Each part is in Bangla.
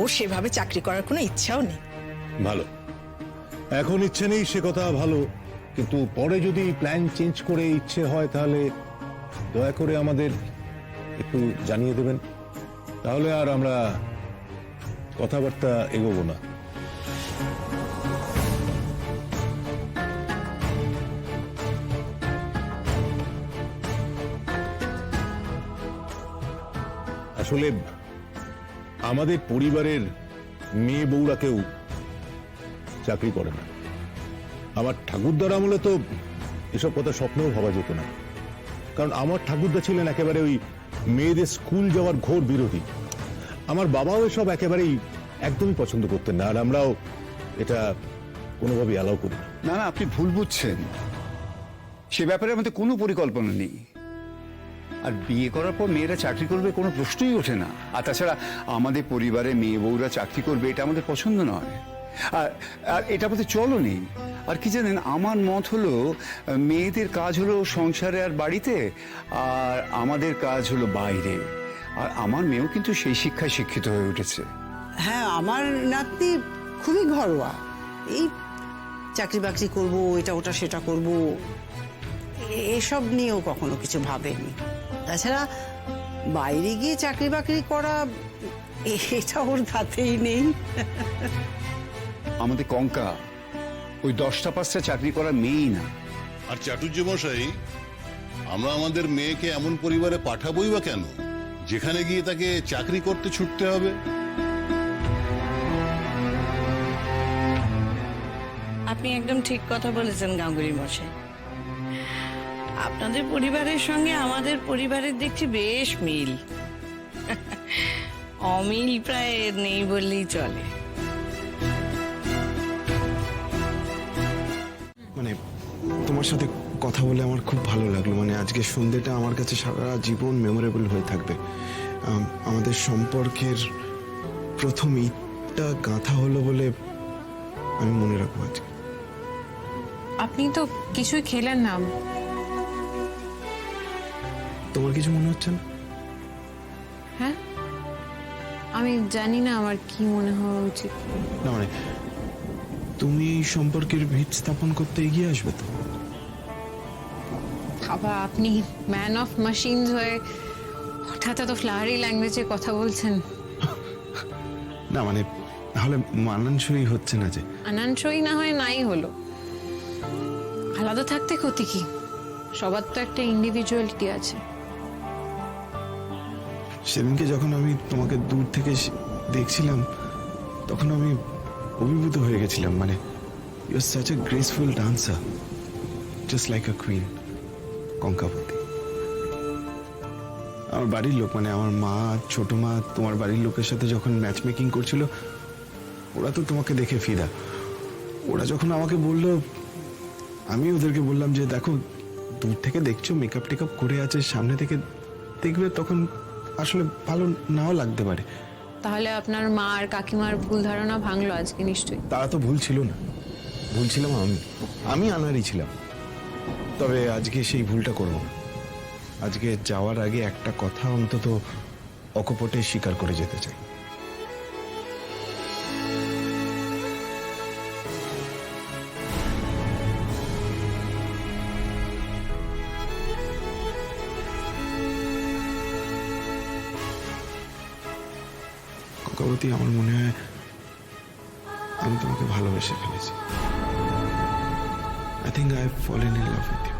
ওর সেভাবে চাকরি করার কোনো ইচ্ছাও নেই। ভালো, এখন ইচ্ছে নেই সে কথা ভালো, কিন্তু পরে যদি প্ল্যান চেঞ্জ করে ইচ্ছে হয় তাহলে দয়া করে আমাদের একটু জানিয়ে দেবেন, তাহলে আর আমরা কথাবার্তা এগোবো না। আসলে আমাদের পরিবারের মেয়ে বউরা কেউ চাকরি করে না। আমার ঠাকুরদার আমলে তো এসব কথা স্বপ্নেও ভাবা যেত না, কারণ আমার ঠাকুরদা ছিলেন একেবারে ওই মেয়েদের স্কুল যাওয়ার ঘোর বিরোধী। আমার বাবাও এসব একেবারেই একদমই পছন্দ করতেন না, আর আমরাও এটা কোনোভাবেই অ্যালাউ করি না। না না, আপনি ভুল বুঝছেন। সে ব্যাপারে আমাদের কোনো পরিকল্পনা নেই। আর বিয়ে করার পর মেয়েরা চাকরি করবে কোনো প্রশ্নই ওঠে না। আর তাছাড়া আমাদের পরিবারে মেয়ে বউরা চাকরি করবে এটা আমাদের পছন্দ নয়, আর এটা আমাদের চলও নেই। আর কি জানেন, আমার মত হলো মেয়েদের কাজ হলো সংসারে আর বাড়িতে, আর আমাদের কাজ হলো বাইরে। আর আমার মেয়েও কিন্তু সেই শিক্ষায় শিক্ষিত হয়ে উঠেছে। হ্যাঁ, আমার নাতনি খুবই ঘরোয়া। এই চাকরি বাকরি করব, এটা ওটা সেটা করব, এসব নিয়েও কখনো কিছু ভাবেনি। তাছাড়া বাইরে গিয়ে চাকরি বাকরি করা এটা ওর খাতেই নেই। আমাদের কঙ্কা ওই 10টা 5টা চাকরি করা মেয়েই না। আর চাটুর্য মশাই, আমরা আমাদের মেয়েকে এমন পরিবারে পাঠাবোই বা কেন যেখানে গিয়ে তাকে চাকরি করতে ছুটতে হবে? আপনি একদম ঠিক কথা বলেছেন গাঙ্গুলি মশাই। আপনাদের পরিবারের সঙ্গে আমাদের পরিবারের দেখছি বেশ মিল। অমিল প্রায় নেই বললেই চলে। মানে তোমার সাথে কথা বলে আমার খুব ভালো লাগলো। মানে আজকে সন্ধ্যেটা আমার কাছে সারা জীবন মেমোরেবল হয়ে থাকবে। আমাদের সম্পর্কের প্রথম ইটটা গাঁথা হলো বলে আমি মনে রাখবো আজকে। আপনি তো কিছুই খেলেন না। তোমার কিছু মনে হচ্ছে না? হ্যাঁ, আমি জানি না আমার কি মনে হওয়া উচিত। না মানে তুমি এই সম্পর্কের ভিত স্থাপন করতে এগিয়ে আসবে তো? বাবা, আপনি ম্যান অফ মেশিনস হয়ে হঠাৎ এত ফ্লাওয়ারি ল্যাঙ্গুয়েজে কথা বলছেন। না মানে তাহলে মানানসই হচ্ছে না যে। আনানসই না হয় নাই হলো, আলাদা থাকতে ক্ষতি কি? সবার তো একটা ইন্ডিভিজুয়ালিটি আছে। সেদিনকে যখন আমি তোমাকে দূর থেকে দেখছিলাম তখন আমি অভিভূত হয়ে গেছিলাম। মানে you are such a graceful dancer, just like a queen. Kankabati আমার বাড়ির লোক, মানে আমার মা, ছোট মা, তোমার বাড়ির লোকের সাথে যখন ম্যাচ মেকিং করছিল ওরা তো তোমাকে দেখে ফিদা। ওরা যখন আমাকে বলল, আমি ওদেরকে বললাম যে দেখো, দূর থেকে দেখছো মেকআপ টেকআপ করে আছে, সামনে থেকে দেখবে তখন আসলে ভালো নাও লাগতে পারে। তাহলে আপনার মা আর কাকিমার ভুল ধারণা ভাঙলো আজকে নিশ্চয়ই। তারা তো ভুল ছিল না, ভুল ছিলাম আমি আনারই ছিলাম। তবে আজকে সেই ভুলটা করব না। আজকে যাওয়ার আগে একটা কথা অন্তত অকপটে স্বীকার করে যেতে চাই। কঙ্কাবতী, আমার মনে হয় আমি তোমাকে ভালোবেসে ফেলেছি। I think I've fallen in love with you.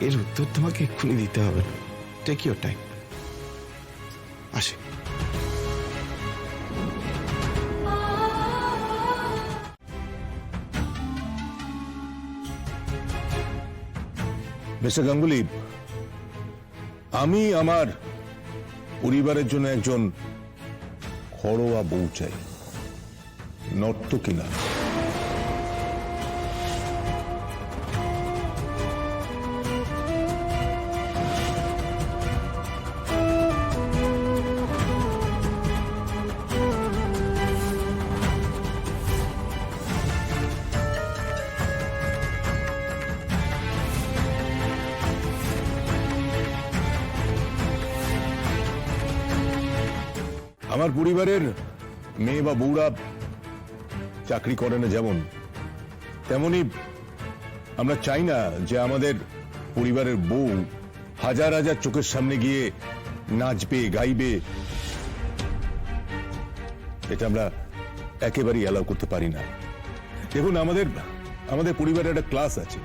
এর উত্তর তোমাকে এক্ষুনি দিতে হবে না। Take your time. আসে। মিস্টার গাঙ্গুলি, আমি আমার পরিবারের জন্য একজন ঘরোয়া বউ চাই, নর্তকী না। আমার পরিবারের মেয়ে বা বউরা চাকরি করে না যেমন, তেমনি আমরা চাই না যে আমাদের পরিবারের বউ হাজার হাজার চোখের সামনে গিয়ে নাচবে, গাইবে। এটা আমরা একেবারেই অ্যালাউ করতে পারি না। দেখুন, আমাদের পরিবারের একটা ক্লাস আছে,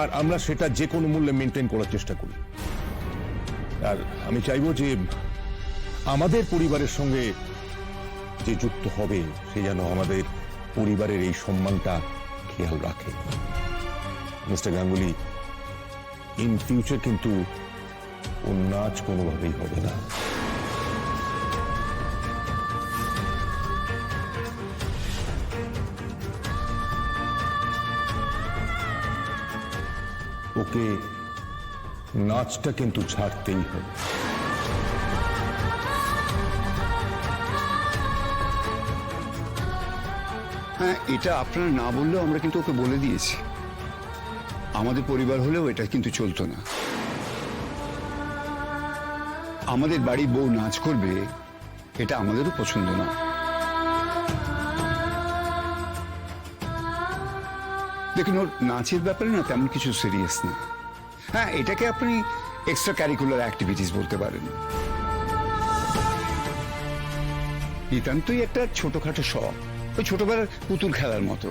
আর আমরা সেটা যে কোনো মূল্যে মেনটেন করার চেষ্টা করি। আর আমি চাইবো যে আমাদের পরিবারের সঙ্গে যে যুক্ত হবে সে যেন আমাদের পরিবারের এই সম্মানটা খেয়াল রাখে। মিস্টার গাঙ্গুলি, ইন ফিউচার কিন্তু ও নাচ কোনোভাবেই হবে না। ওকে নাচটা কিন্তু ছাড়তেই হবে। হ্যাঁ, এটা আপনারা না বললেও আমরা কিন্তু ওকে বলে দিয়েছি। আমাদের পরিবার হলেও এটা কিন্তু চলতো না। আমাদের বাড়ি বউ নাচ করবে এটা আমাদেরও পছন্দ না। দেখুন, ওর নাচের ব্যাপারে না তেমন কিছু সিরিয়াস না। হ্যাঁ, এটাকে আপনি এক্সট্রা ক্যারিকুলার অ্যাক্টিভিটিস বলতে পারেন। নিতান্তই একটা ছোটখাটো শখ, ওই ছোটবেলার পুতুল খেলার মতো।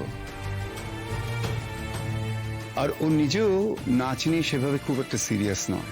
আর ও নিজেও নাচ নিয়ে সেভাবে খুব একটা সিরিয়াস নয়।